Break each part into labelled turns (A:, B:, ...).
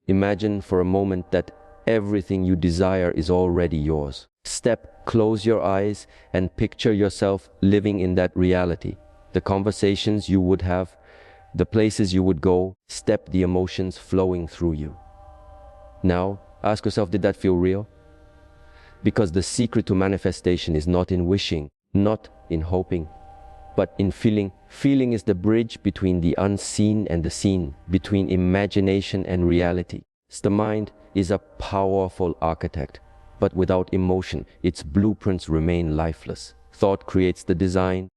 A: Imagine for a moment that everything you desire is already yours. Step, close your eyes and picture yourself living in that reality. The conversations you would have, the places you would go, step, the emotions flowing through you. Now, ask yourself, did that feel real? Because the secret to manifestation is not in wishing, not in hoping, but in feeling. Feeling is the bridge between the unseen and the seen, between imagination and reality. The mind is a powerful architect, but without emotion, its blueprints remain lifeless. Thought creates the design,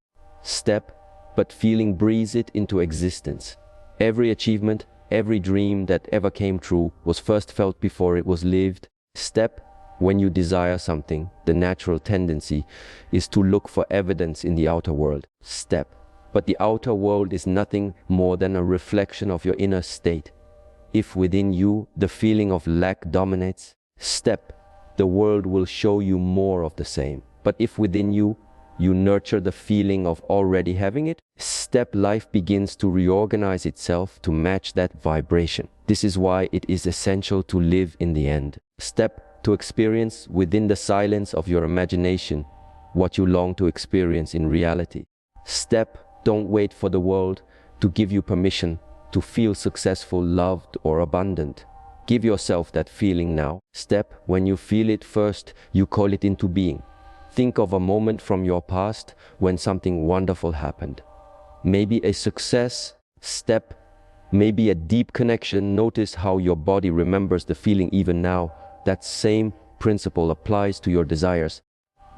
A: step, but feeling breathes it into existence. Every achievement, every dream that ever came true was first felt before it was lived. Step, when you desire something, the natural tendency is to look for evidence in the outer world. Step, but the outer world is nothing more than a reflection of your inner state. If within you the feeling of lack dominates, step, the world will show you more of the same. But if within you nurture the feeling of already having it, step, life begins to reorganize itself to match that vibration. This is why it is essential to live in the end. Step, to experience within the silence of your imagination what you long to experience in reality. Step, don't wait for the world to give you permission to feel successful, loved, or abundant. Give yourself that feeling now. Step, when you feel it first, you call it into being. Think of a moment from your past when something wonderful happened. Maybe a success. Step, maybe a deep connection. Notice how your body remembers the feeling even now. That same principle applies to your desires.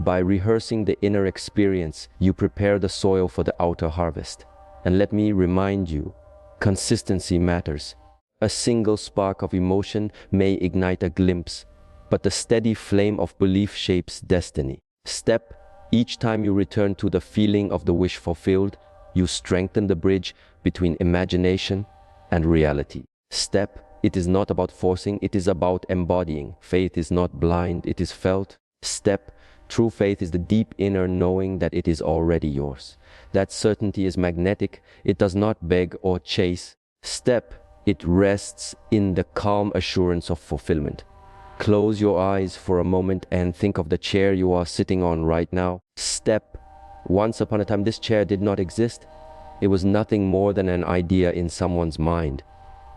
A: By rehearsing the inner experience, you prepare the soil for the outer harvest. And let me remind you, consistency matters. A single spark of emotion may ignite a glimpse, but the steady flame of belief shapes destiny. Step, each time you return to the feeling of the wish fulfilled, you strengthen the bridge between imagination and reality. Step, it is not about forcing, it is about embodying. Faith is not blind, it is felt. Step, true faith is the deep inner knowing that it is already yours. That certainty is magnetic, it does not beg or chase. Step, it rests in the calm assurance of fulfillment. Close your eyes for a moment and think of the chair you are sitting on right now. Step, once upon a time this chair did not exist. It was nothing more than an idea in someone's mind.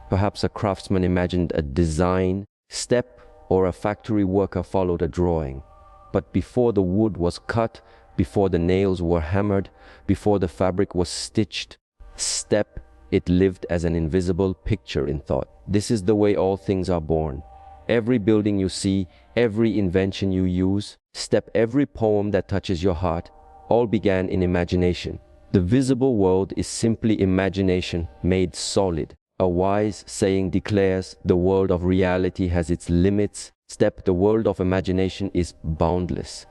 A: Perhaps a craftsman imagined a design. Step, or a factory worker followed a drawing. But before the wood was cut, before the nails were hammered, before the fabric was stitched, step, it lived as an invisible picture in thought. This is the way all things are born. Every building you see, every invention you use, step, every poem that touches your heart, all began in imagination. The visible world is simply imagination made solid. A wise saying declares the world of reality has its limits. Step, the world of imagination is boundless.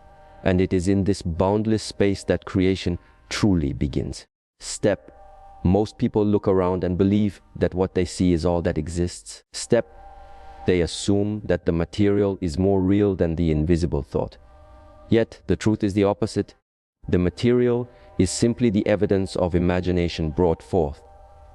A: And it is in this boundless space that creation truly begins. Step, most people look around and believe that what they see is all that exists. Step, they assume that the material is more real than the invisible thought. Yet, the truth is the opposite. The material is simply the evidence of imagination brought forth.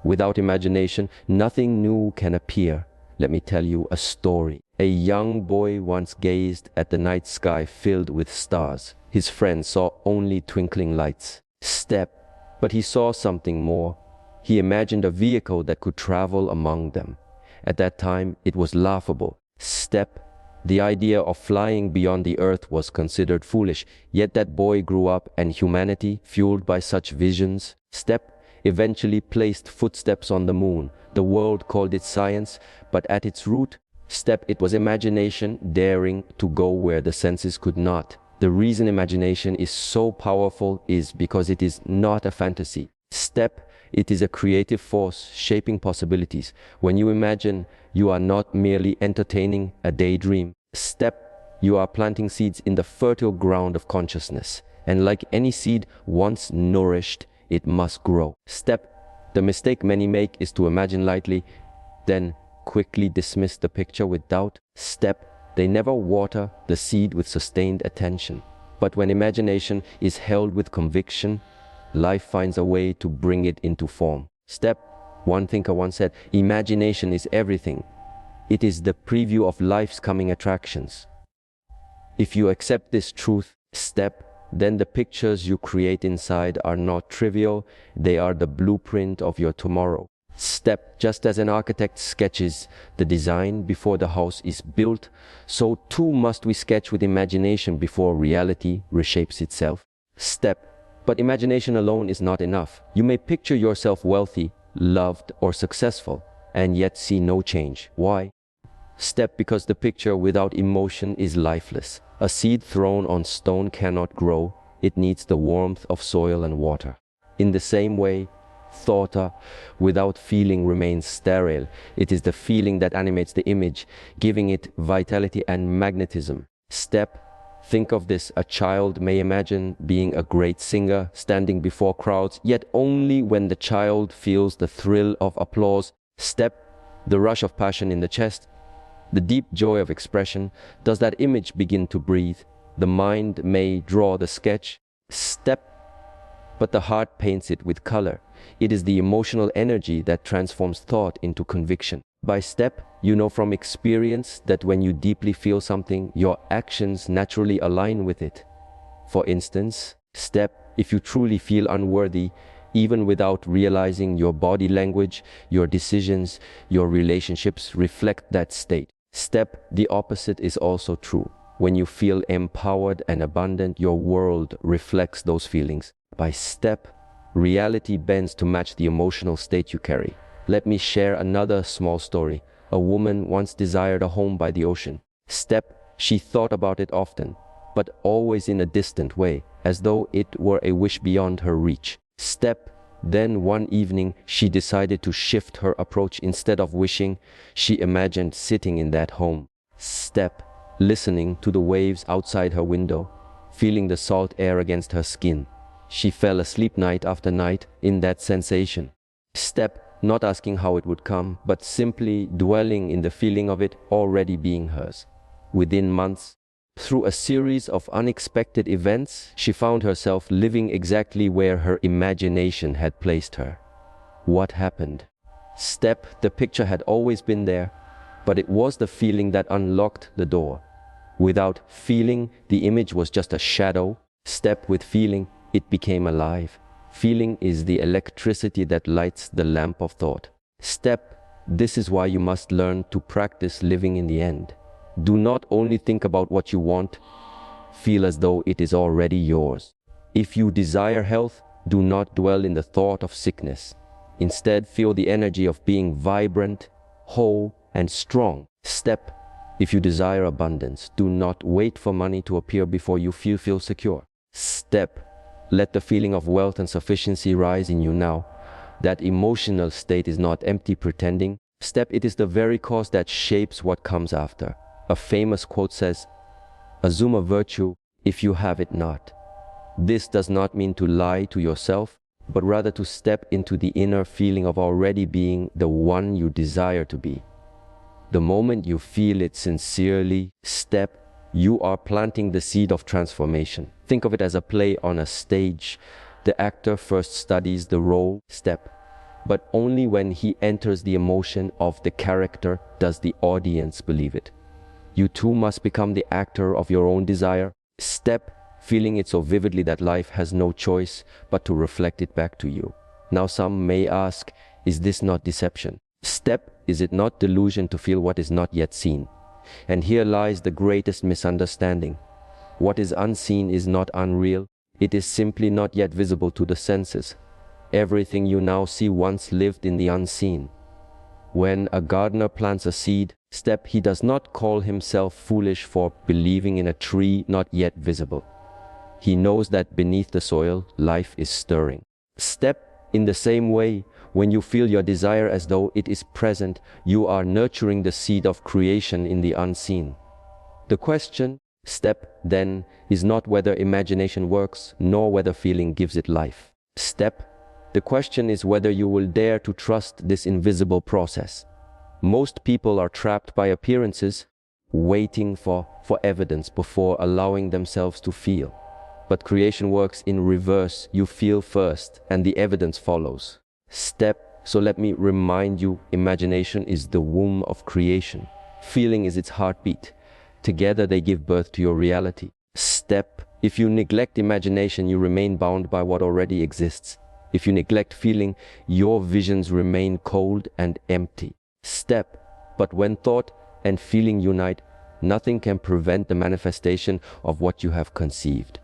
A: Without imagination, nothing new can appear. Let me tell you a story. A young boy once gazed at the night sky filled with stars. His friend saw only twinkling lights. Step, but he saw something more. He imagined a vehicle that could travel among them. At that time, it was laughable. Step, the idea of flying beyond the earth was considered foolish. Yet that boy grew up, and humanity, fueled by such visions, Step, eventually placed footsteps on the moon. The world called it science, but at its root, Step, it was imagination daring to go where the senses could not. The reason imagination is so powerful is because it is not a fantasy. Step, it is a creative force shaping possibilities. When you imagine, you are not merely entertaining a daydream. Step, you are planting seeds in the fertile ground of consciousness. And like any seed, once nourished, it must grow. Step, the mistake many make is to imagine lightly, then quickly dismiss the picture with doubt. Step, they never water the seed with sustained attention. But when imagination is held with conviction, life finds a way to bring it into form. Step, one thinker once said, imagination is everything. It is the preview of life's coming attractions. If you accept this truth, step, then the pictures you create inside are not trivial, they are the blueprint of your tomorrow. Step, just as an architect sketches the design before the house is built, so too must we sketch with imagination before reality reshapes itself. Step, but imagination alone is not enough. You may picture yourself wealthy, loved, or successful, and yet see no change. Why? Step, because the picture without emotion is lifeless. A seed thrown on stone cannot grow. It needs the warmth of soil and water. In the same way, thought without feeling remains sterile. It is the feeling that animates the image, giving it vitality and magnetism. Step, think of this. A child may imagine being a great singer, standing before crowds, yet only when the child feels the thrill of applause. Step, the rush of passion in the chest, the deep joy of expression, does that image begin to breathe. The mind may draw the sketch. Step, but the heart paints it with color. It is the emotional energy that transforms thought into conviction. By step, you know from experience that when you deeply feel something, your actions naturally align with it. For instance, step, if you truly feel unworthy, even without realizing, your body language, your decisions, your relationships reflect that state. Step, the opposite is also true. When you feel empowered and abundant, your world reflects those feelings. By step, reality bends to match the emotional state you carry. Let me share another small story. A woman once desired a home by the ocean. Step, she thought about it often, but always in a distant way, as though it were a wish beyond her reach. Step, then one evening she decided to shift her approach. Instead of wishing, she imagined sitting in that home. Step, listening to the waves outside her window, feeling the salt air against her skin. She fell asleep night after night in that sensation. Step, not asking how it would come, but simply dwelling in the feeling of it already being hers. Within months, through a series of unexpected events, she found herself living exactly where her imagination had placed her. What happened? Step, the picture had always been there, but it was the feeling that unlocked the door. Without feeling, the image was just a shadow. Step, with feeling, it became alive. Feeling is the electricity that lights the lamp of thought. Step, this is why you must learn to practice living in the end. Do not only think about what you want, feel as though it is already yours. If you desire health, do not dwell in the thought of sickness. Instead, feel the energy of being vibrant, whole, and strong. Step, if you desire abundance, do not wait for money to appear before you feel secure. Step, let the feeling of wealth and sufficiency rise in you now. That emotional state is not empty pretending. Step, it is the very cause that shapes what comes after. A famous quote says, "Assume a virtue if you have it not." This does not mean to lie to yourself, but rather to step into the inner feeling of already being the one you desire to be. The moment you feel it sincerely, step, you are planting the seed of transformation. Think of it as a play on a stage. The actor first studies the role, step, but only when he enters the emotion of the character does the audience believe it. You too must become the actor of your own desire. Step, feeling it so vividly that life has no choice but to reflect it back to you. Now some may ask, is this not deception? Step, is it not delusion to feel what is not yet seen? And here lies the greatest misunderstanding. What is unseen is not unreal. It is simply not yet visible to the senses. Everything you now see once lived in the unseen. When a gardener plants a seed, step, he does not call himself foolish for believing in a tree not yet visible. He knows that beneath the soil, life is stirring. Step, in the same way, when you feel your desire as though it is present, you are nurturing the seed of creation in the unseen. The question, step, then, is not whether imagination works, nor whether feeling gives it life. Step, the question is whether you will dare to trust this invisible process. Most people are trapped by appearances, waiting for evidence before allowing themselves to feel. But creation works in reverse. You feel first, and the evidence follows. Step, so let me remind you, imagination is the womb of creation. Feeling is its heartbeat. Together they give birth to your reality. Step. If you neglect imagination, you remain bound by what already exists. If you neglect feeling, your visions remain cold and empty. Step. But when thought and feeling unite, nothing can prevent the manifestation of what you have conceived.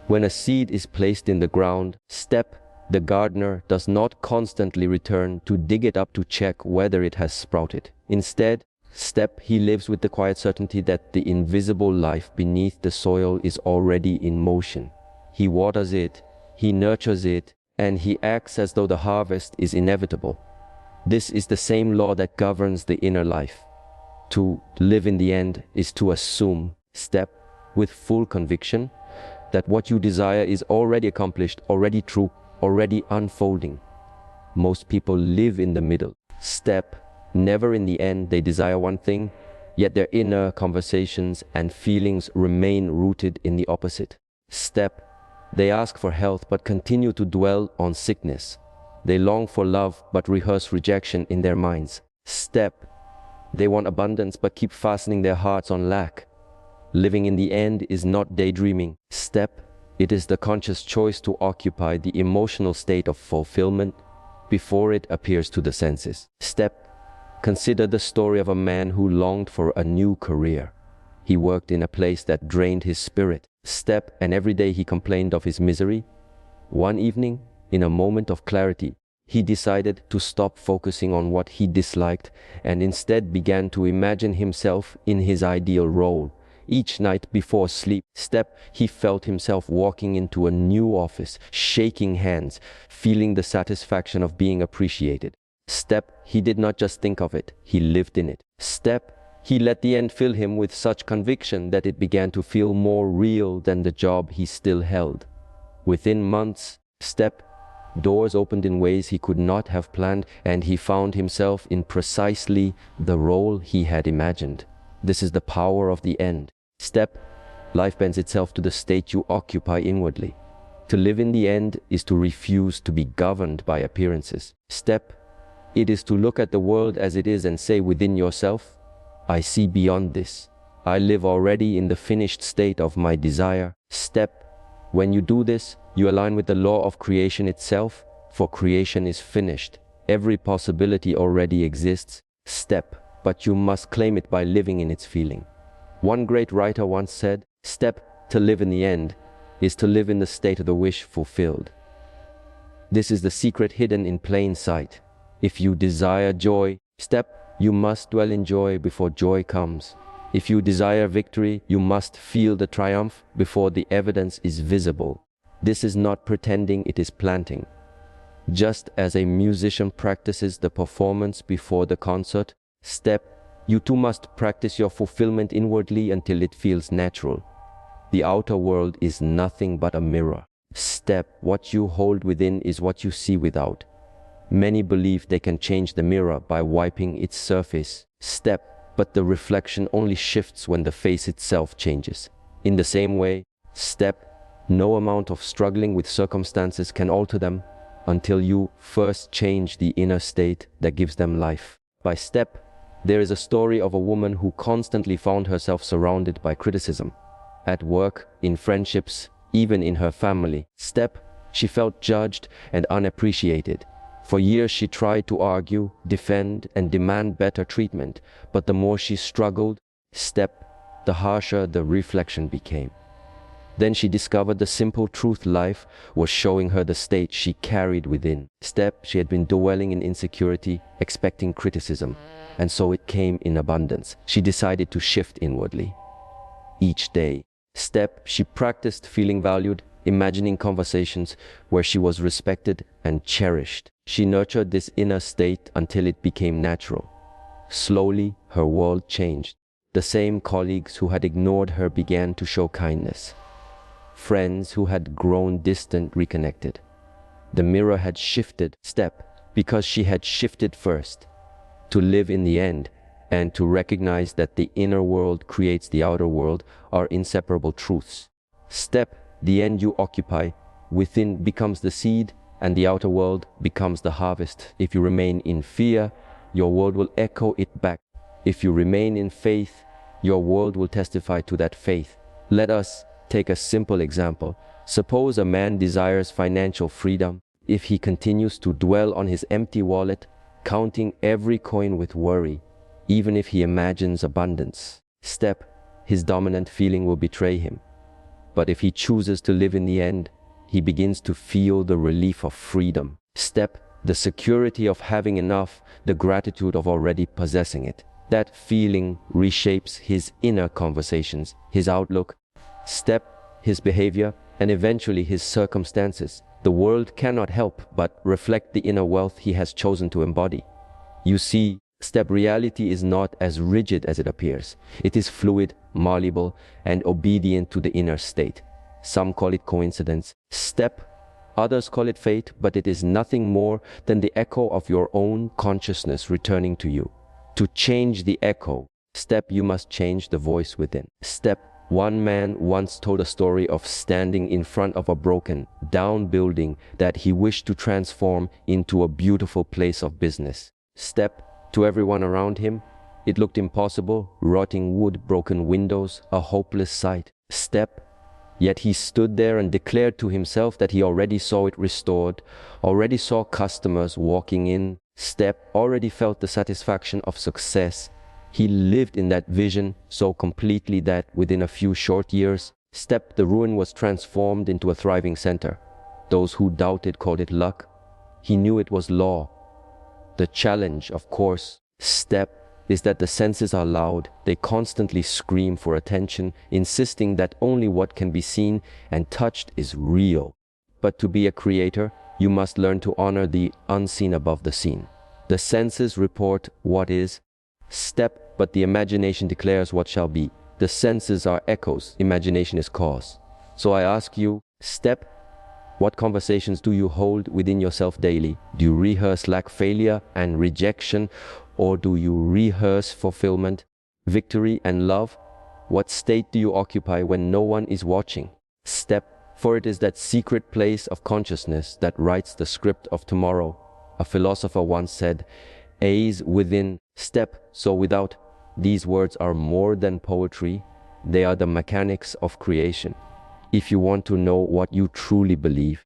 A: When a seed is placed in the ground, step, the gardener does not constantly return to dig it up to check whether it has sprouted. Instead, step, he lives with the quiet certainty that the invisible life beneath the soil is already in motion. He waters it, he nurtures it, and he acts as though the harvest is inevitable. This is the same law that governs the inner life. To live in the end is to assume, step, with full conviction, that what you desire is already accomplished, already true, already unfolding. Most people live in the middle. Step, never in the end. They desire one thing, yet their inner conversations and feelings remain rooted in the opposite. Step, they ask for health but continue to dwell on sickness. They long for love but rehearse rejection in their minds. Step, they want abundance but keep fastening their hearts on lack. Living in the end is not daydreaming. Step, it is the conscious choice to occupy the emotional state of fulfillment before it appears to the senses. Step, consider the story of a man who longed for a new career. He worked in a place that drained his spirit. Step, and every day he complained of his misery. One evening, in a moment of clarity, he decided to stop focusing on what he disliked and instead began to imagine himself in his ideal role. Each night before sleep, step, he felt himself walking into a new office, shaking hands, feeling the satisfaction of being appreciated. Step, he did not just think of it, he lived in it. Step, he let the end fill him with such conviction that it began to feel more real than the job he still held. Within months, step, doors opened in ways he could not have planned, and he found himself in precisely the role he had imagined. This is the power of the end. Step, life bends itself to the state you occupy inwardly. To live in the end is to refuse to be governed by appearances. Step, it is to look at the world as it is and say within yourself, I see beyond this. I live already in the finished state of my desire. Step, when you do this, you align with the law of creation itself, for creation is finished. Every possibility already exists. Step, but you must claim it by living in its feeling. One great writer once said, step, to live in the end, is to live in the state of the wish fulfilled. This is the secret hidden in plain sight. If you desire joy, step, you must dwell in joy before joy comes. If you desire victory, you must feel the triumph before the evidence is visible. This is not pretending, it is planting. Just as a musician practices the performance before the concert, step, you too must practice your fulfillment inwardly until it feels natural. The outer world is nothing but a mirror. Step, what you hold within is what you see without. Many believe they can change the mirror by wiping its surface. Step, but the reflection only shifts when the face itself changes. In the same way, step, no amount of struggling with circumstances can alter them until you first change the inner state that gives them life. By step, there is a story of a woman who constantly found herself surrounded by criticism. At work, in friendships, even in her family. Step, she felt judged and unappreciated. For years she tried to argue, defend, and demand better treatment, but the more she struggled, step, the harsher the reflection became. Then she discovered the simple truth life was showing her the state she carried within. Step, she had been dwelling in insecurity, expecting criticism, and so it came in abundance. She decided to shift inwardly. Each day, step, she practiced feeling valued, imagining conversations where she was respected and cherished. She nurtured this inner state until it became natural. Slowly, her world changed. The same colleagues who had ignored her began to show kindness. Friends who had grown distant reconnected. The mirror had shifted, step, because she had shifted first. To live in the end and to recognize that the inner world creates the outer world are inseparable truths. Step, the end you occupy within becomes the seed and the outer world becomes the harvest. If you remain in fear, your world will echo it back. If you remain in faith, your world will testify to that faith. Let us take a simple example. Suppose a man desires financial freedom. If he continues to dwell on his empty wallet, counting every coin with worry, even if he imagines abundance, his dominant feeling will betray him. But if he chooses to live in the end, he begins to feel the relief of freedom. The security of having enough, the gratitude of already possessing it. That feeling reshapes his inner conversations, his outlook, his behavior, and eventually his circumstances. The world cannot help but reflect the inner wealth he has chosen to embody. You see, reality is not as rigid as it appears. It is fluid, malleable, and obedient to the inner state. Some call it coincidence. Others call it fate, but it is nothing more than the echo of your own consciousness returning to you. To change the echo, you must change the voice within. One man once told a story of standing in front of a broken down building that he wished to transform into a beautiful place of business. To everyone around him, it looked impossible, rotting wood, broken windows, a hopeless sight. Yet he stood there and declared to himself that he already saw it restored, already saw customers walking in, already felt the satisfaction of success. He lived in that vision so completely that within a few short years, the ruin was transformed into a thriving center. Those who doubted called it luck. He knew it was law. The challenge, of course, is that the senses are loud. They constantly scream for attention, insisting that only what can be seen and touched is real. But to be a creator, you must learn to honor the unseen above the seen. The senses report what is, but the imagination declares what shall be. The senses are echoes, imagination is cause. So I ask you, what conversations do you hold within yourself daily? Do you rehearse lack, failure, and rejection? Or do you rehearse fulfillment, victory, and love? What state do you occupy when no one is watching? For it is that secret place of consciousness that writes the script of tomorrow. A philosopher once said, A's within, so without. These words are more than poetry. They are the mechanics of creation. If you want to know what you truly believe,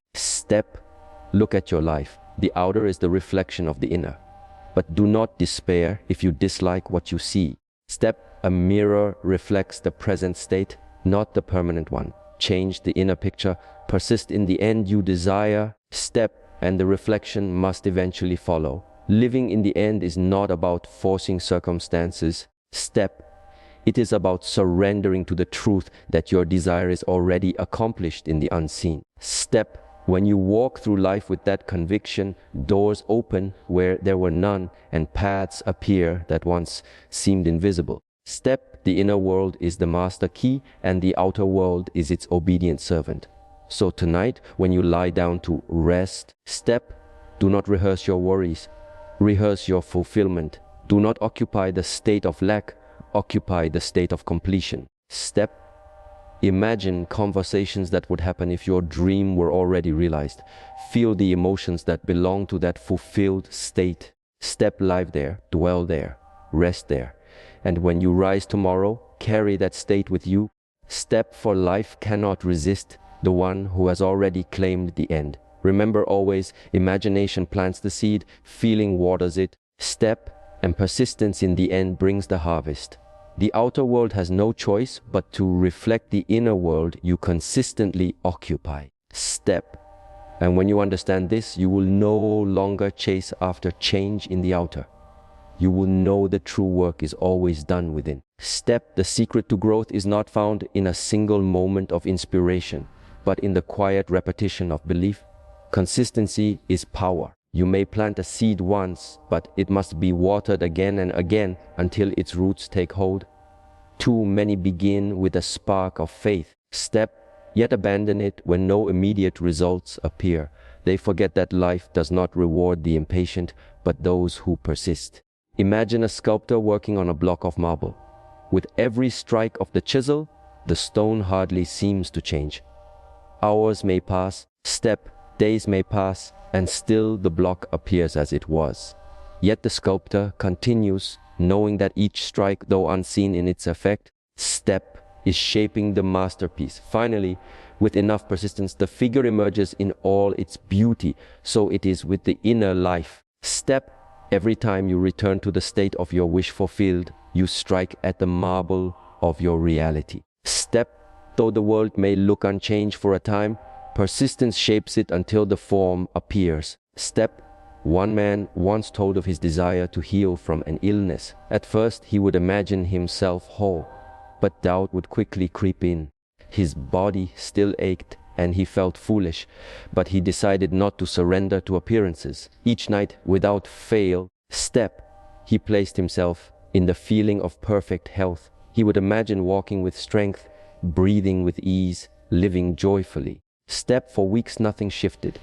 A: look at your life. The outer is the reflection of the inner. But do not despair if you dislike what you see. A mirror reflects the present state, not the permanent one. Change the inner picture, persist in the end you desire, and the reflection must eventually follow. Living in the end is not about forcing circumstances. It is about surrendering to the truth that your desire is already accomplished in the unseen. When you walk through life with that conviction, doors open where there were none and paths appear that once seemed invisible. The inner world is the master key and the outer world is its obedient servant. So tonight, when you lie down to rest, do not rehearse your worries. Rehearse your fulfillment. Do not occupy the state of lack. Occupy the state of completion. Imagine conversations that would happen if your dream were already realized. Feel the emotions that belong to that fulfilled state. Live there, dwell there, rest there. And when you rise tomorrow, carry that state with you. For life cannot resist the one who has already claimed the end. Remember always, imagination plants the seed, feeling waters it. And persistence in the end brings the harvest. The outer world has no choice but to reflect the inner world you consistently occupy. And when you understand this, you will no longer chase after change in the outer. You will know the true work is always done within. The secret to growth is not found in a single moment of inspiration, but in the quiet repetition of belief. Consistency is power. You may plant a seed once, but it must be watered again and again until its roots take hold. Too many begin with a spark of faith, yet abandon it when no immediate results appear. They forget that life does not reward the impatient, but those who persist. Imagine a sculptor working on a block of marble. With every strike of the chisel, the stone hardly seems to change. Hours may pass, days may pass, and still the block appears as it was. Yet the sculptor continues knowing that each strike, though unseen in its effect, step is shaping the masterpiece. Finally, with enough persistence, the figure emerges in all its beauty. So it is with the inner life. Step. Every time you return to the state of your wish fulfilled, you strike at the marble of your reality. Step. Though the world may look unchanged for a time, persistence shapes it until the form appears. Step. One man once told of his desire to heal from an illness. At first, he would imagine himself whole, but doubt would quickly creep in. His body still ached, and he felt foolish, but he decided not to surrender to appearances. Each night, without fail, he placed himself in the feeling of perfect health. He would imagine walking with strength, breathing with ease, living joyfully. For weeks nothing shifted,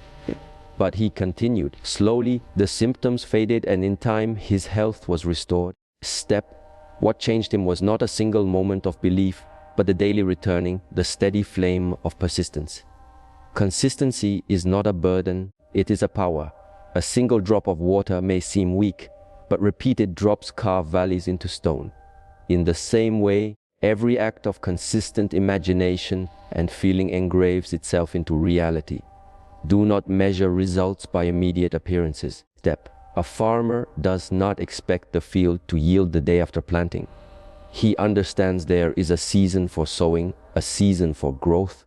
A: but he continued. Slowly, the symptoms faded, and in time, his health was restored. What changed him was not a single moment of belief, but the daily returning, the steady flame of persistence. Consistency is not a burden, it is a power. A single drop of water may seem weak, but repeated drops carve valleys into stone. In the same way, every act of consistent imagination and feeling engraves itself into reality. Do not measure results by immediate appearances. A farmer does not expect the field to yield the day after planting. He understands there is a season for sowing, a season for growth,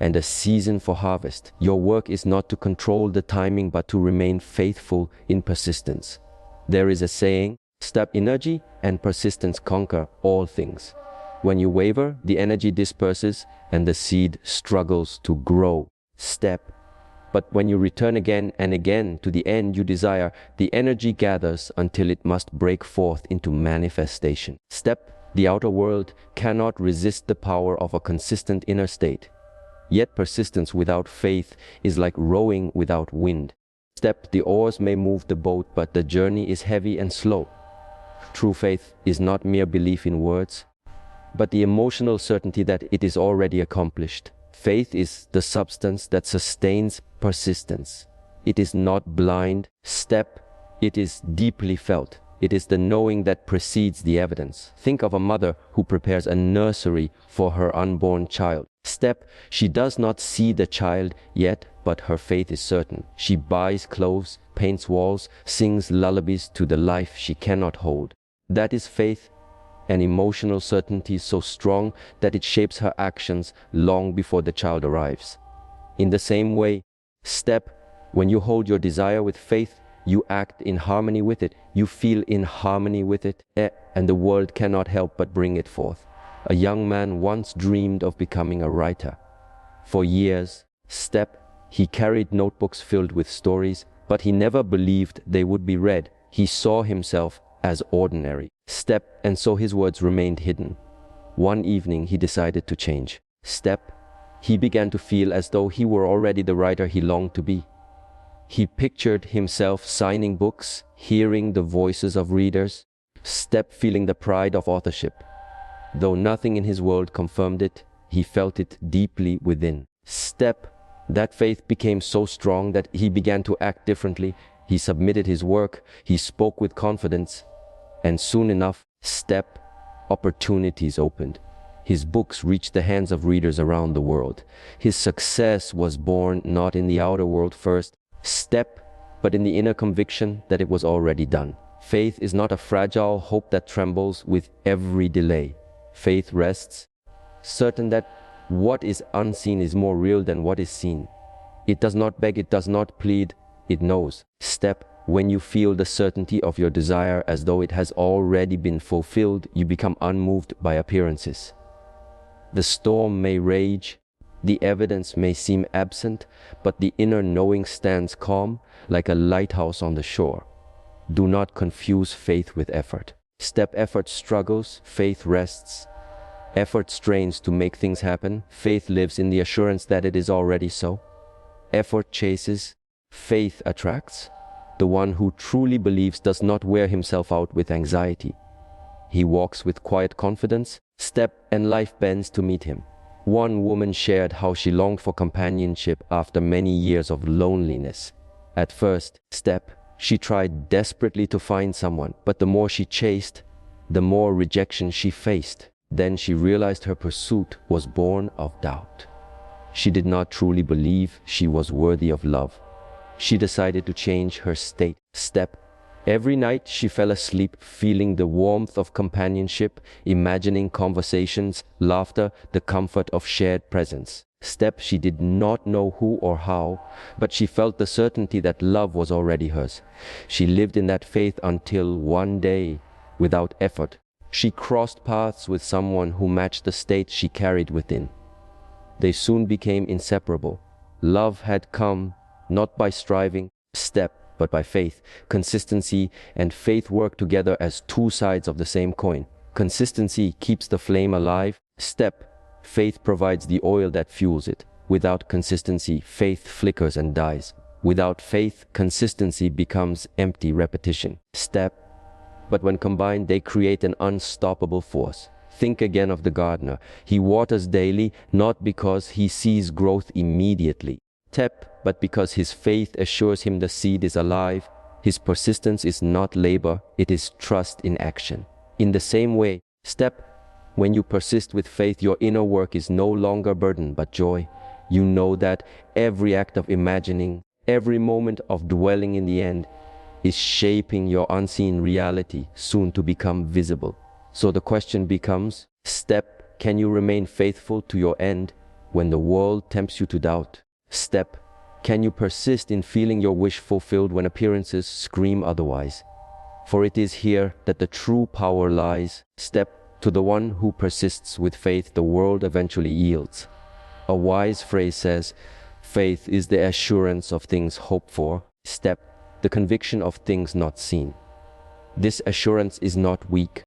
A: and a season for harvest. Your work is not to control the timing, but to remain faithful in persistence. There is a saying, energy and persistence conquer all things. When you waver, the energy disperses and the seed struggles to grow. But when you return again and again to the end you desire, the energy gathers until it must break forth into manifestation. The outer world cannot resist the power of a consistent inner state. Yet persistence without faith is like rowing without wind. The oars may move the boat, but the journey is heavy and slow. True faith is not mere belief in words, but the emotional certainty that it is already accomplished. Faith is the substance that sustains persistence. It is not blind. It is deeply felt. It is the knowing that precedes the evidence. Think of a mother who prepares a nursery for her unborn child. She does not see the child yet, but her faith is certain. She buys clothes, paints walls, sings lullabies to the life she cannot hold. That is faith. An emotional certainty so strong that it shapes her actions long before the child arrives. In the same way, when you hold your desire with faith, you act in harmony with it, you feel in harmony with it, and the world cannot help but bring it forth. A young man once dreamed of becoming a writer. For years, he carried notebooks filled with stories, but he never believed they would be read. He saw himself as ordinary. And so his words remained hidden. One evening he decided to change. He began to feel as though he were already the writer he longed to be. He pictured himself signing books, hearing the voices of readers, feeling the pride of authorship. Though nothing in his world confirmed it, he felt it deeply within. That faith became so strong that he began to act differently. He submitted his work, he spoke with confidence, and soon enough, opportunities opened. His books reached the hands of readers around the world. His success was born not in the outer world first, but in the inner conviction that it was already done. Faith is not a fragile hope that trembles with every delay. Faith rests, certain that what is unseen is more real than what is seen. It does not beg, it does not plead, it knows. When you feel the certainty of your desire as though it has already been fulfilled, you become unmoved by appearances. The storm may rage, the evidence may seem absent, but the inner knowing stands calm like a lighthouse on the shore. Do not confuse faith with effort. Effort struggles, faith rests. Effort strains to make things happen, faith lives in the assurance that it is already so. Effort chases, faith attracts. The one who truly believes does not wear himself out with anxiety. He walks with quiet confidence, and life bends to meet him. One woman shared how she longed for companionship after many years of loneliness. At first, She tried desperately to find someone, but the more she chased, the more rejection she faced. Then she realized her pursuit was born of doubt. She did not truly believe she was worthy of love. She decided to change her state. Step. Every night she fell asleep feeling the warmth of companionship, imagining conversations, laughter, the comfort of shared presence. Step. She did not know who or how, but she felt the certainty that love was already hers. She lived in that faith until one day, without effort, she crossed paths with someone who matched the state she carried within. They soon became inseparable. Love had come not by striving, step, but by faith. Consistency and faith work together as two sides of the same coin. Consistency keeps the flame alive. Step. Faith provides the oil that fuels it. Without consistency, faith flickers and dies. Without faith, consistency becomes empty repetition. Step. But when combined, they create an unstoppable force. Think again of the gardener. He waters daily, not because he sees growth immediately. Step, but because his faith assures him the seed is alive. His persistence is not labor, it is trust in action. In the same way, step, when you persist with faith, your inner work is no longer burden but joy. You know that every act of imagining, every moment of dwelling in the end, is shaping your unseen reality, soon to become visible. So the question becomes, step, can you remain faithful to your end when the world tempts you to doubt? Step, can you persist in feeling your wish fulfilled when appearances scream otherwise? For it is here that the true power lies. Step, to the one who persists with faith, the world eventually yields. A wise phrase says, faith is the assurance of things hoped for. Step, the conviction of things not seen. This assurance is not weak,